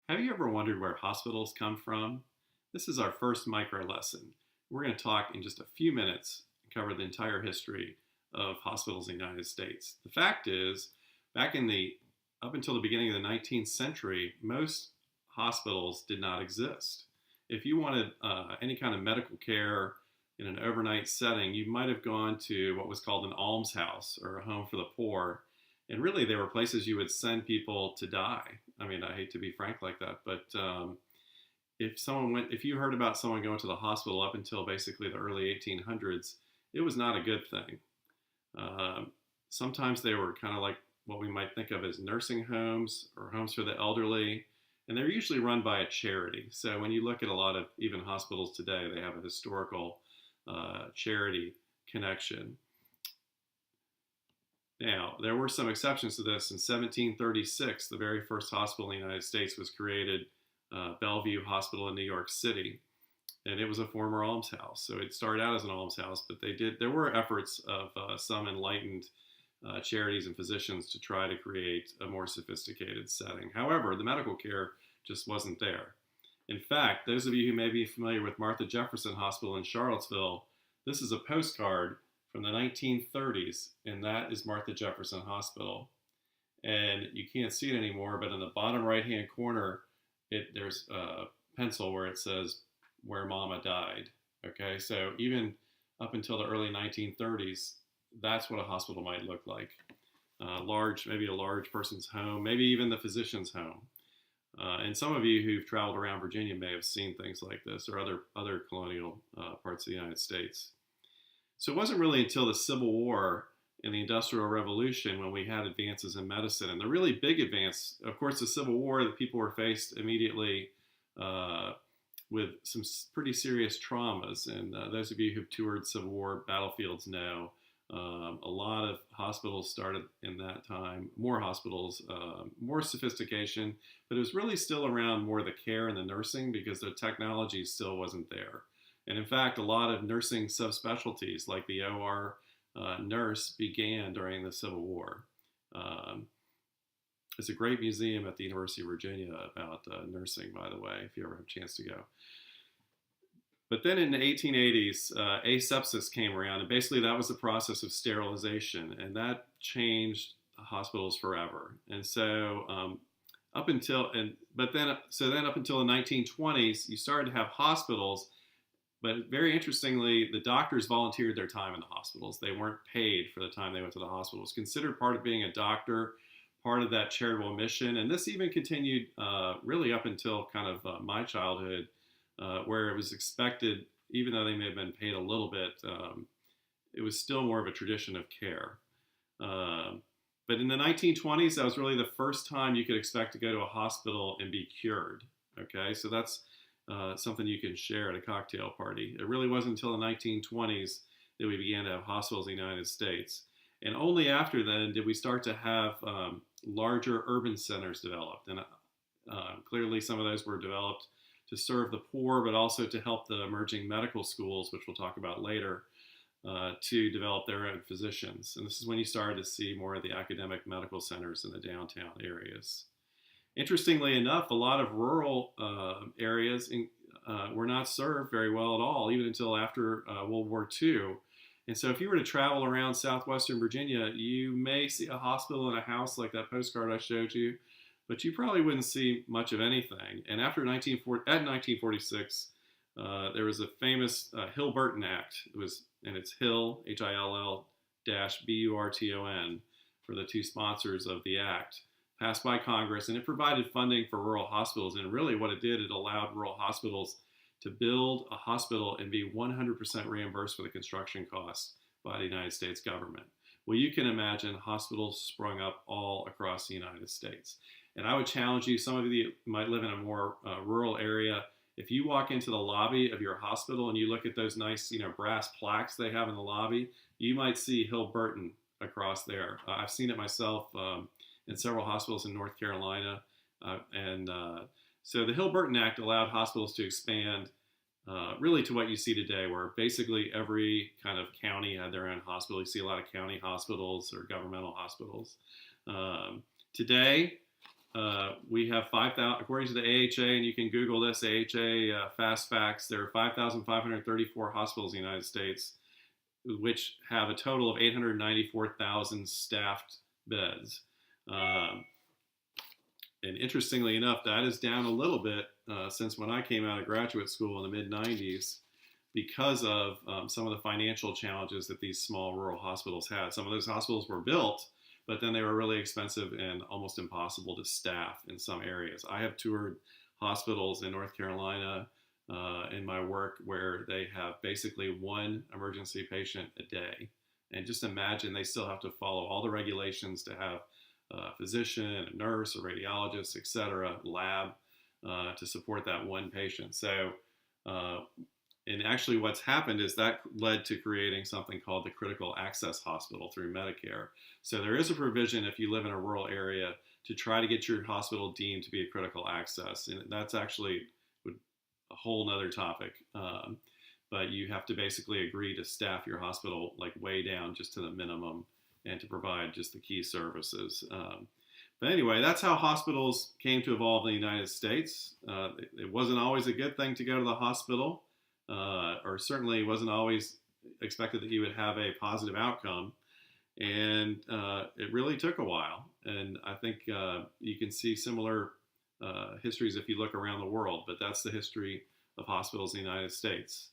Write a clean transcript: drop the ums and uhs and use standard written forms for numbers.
Have you ever wondered where hospitals come from? This is our first micro lesson. We're going to talk in just a few minutes and cover the entire history of hospitals in the United States. The fact is, back in the up until the beginning of the 19th century, most hospitals did not exist. If you wanted any kind of medical care in an overnight setting, you might have gone to what was called an almshouse or a home for the poor. And really, they were places you would send people to die. I mean, I hate to be frank like that, but if you heard about someone going to the hospital up until basically the early 1800s, it was not a good thing. Sometimes they were kind of like what we might think of as nursing homes or homes for the elderly, and they're usually run by a charity. So when you look at a lot of even hospitals today, they have a historical charity connection. Now, there were some exceptions to this. In 1736, the very first hospital in the United States was created, Bellevue Hospital in New York City, and it was a former almshouse. So it started out as an almshouse, but there were efforts of some enlightened charities and physicians to try to create a more sophisticated setting. However, the medical care just wasn't there. In fact, those of you who may be familiar with Martha Jefferson Hospital in Charlottesville, this is a postcard from the 1930s, and that is Martha Jefferson Hospital. And you can't see it anymore, but in the bottom right-hand corner, there's a pencil where it says "Where Mama Died." Okay, so even up until the early 1930s, that's what a hospital might look like. Maybe a large person's home, maybe even the physician's home. And some of you who've traveled around Virginia may have seen things like this, or other colonial parts of the United States. So it wasn't really until the Civil War and the Industrial Revolution when we had advances in medicine. And the really big advance, of course, the Civil War, that people were faced immediately with some pretty serious traumas. And those of you who've toured Civil War battlefields know a lot of hospitals started in that time, more hospitals, more sophistication, but it was really still around more the care and the nursing because the technology still wasn't there. And in fact, a lot of nursing subspecialties like the OR nurse began during the Civil War. There's a great museum at the University of Virginia about nursing, by the way, if you ever have a chance to go. But then in the 1880s, asepsis came around, and basically that was the process of sterilization, and that changed hospitals forever. And so up until the 1920s, you started to have hospitals. But very interestingly, the doctors volunteered their time in the hospitals. They weren't paid for the time they went to the hospital. It was considered part of being a doctor, part of that charitable mission. And this even continued really up until kind of my childhood, where it was expected, even though they may have been paid a little bit, it was still more of a tradition of care. But in the 1920s, that was really the first time you could expect to go to a hospital and be cured. Okay, so that's something you can share at a cocktail party. It really wasn't until the 1920s that we began to have hospitals in the United States. And only after then did we start to have larger urban centers developed. And clearly some of those were developed to serve the poor, but also to help the emerging medical schools, which we'll talk about later, to develop their own physicians. And this is when you started to see more of the academic medical centers in the downtown areas. Interestingly enough, a lot of rural areas were not served very well at all, even until after World War II. And so if you were to travel around southwestern Virginia, you may see a hospital and a house like that postcard I showed you, but you probably wouldn't see much of anything. And after 1946, there was a famous Hill-Burton Act. It's Hill, Hill -Burton, for the two sponsors of the act, passed by Congress, and it provided funding for rural hospitals. And really what it did, it allowed rural hospitals to build a hospital and be 100% reimbursed for the construction costs by the United States government. Well, you can imagine hospitals sprung up all across the United States. And I would challenge you, some of you might live in a more rural area. If you walk into the lobby of your hospital and you look at those nice, brass plaques they have in the lobby, you might see Hill-Burton across there. I've seen it myself in several hospitals in North Carolina. So the Hill-Burton Act allowed hospitals to expand really to what you see today, where basically every kind of county had their own hospital. You see a lot of county hospitals or governmental hospitals. Today, We have 5,000, according to the AHA, and you can Google this, AHA Fast Facts, there are 5,534 hospitals in the United States, which have a total of 894,000 staffed beds. And interestingly enough, that is down a little bit since when I came out of graduate school in the mid 90s because of some of the financial challenges that these small rural hospitals had. Some of those hospitals were built, but then they were really expensive and almost impossible to staff in some areas. I have toured hospitals in North Carolina in my work where they have basically one emergency patient a day. And just imagine they still have to follow all the regulations to have a physician, a nurse, a radiologist, et cetera, lab to support that one patient. So, and actually what's happened is that led to creating something called the Critical Access Hospital through Medicare. So there is a provision if you live in a rural area to try to get your hospital deemed to be a critical access. And that's actually a whole nother topic. But you have to basically agree to staff your hospital like way down just to the minimum and to provide just the key services. But anyway, that's how hospitals came to evolve in the United States. It wasn't always a good thing to go to the hospital, or certainly wasn't always expected that you would have a positive outcome. And it really took a while. And I think you can see similar histories if you look around the world, but that's the history of hospitals in the United States.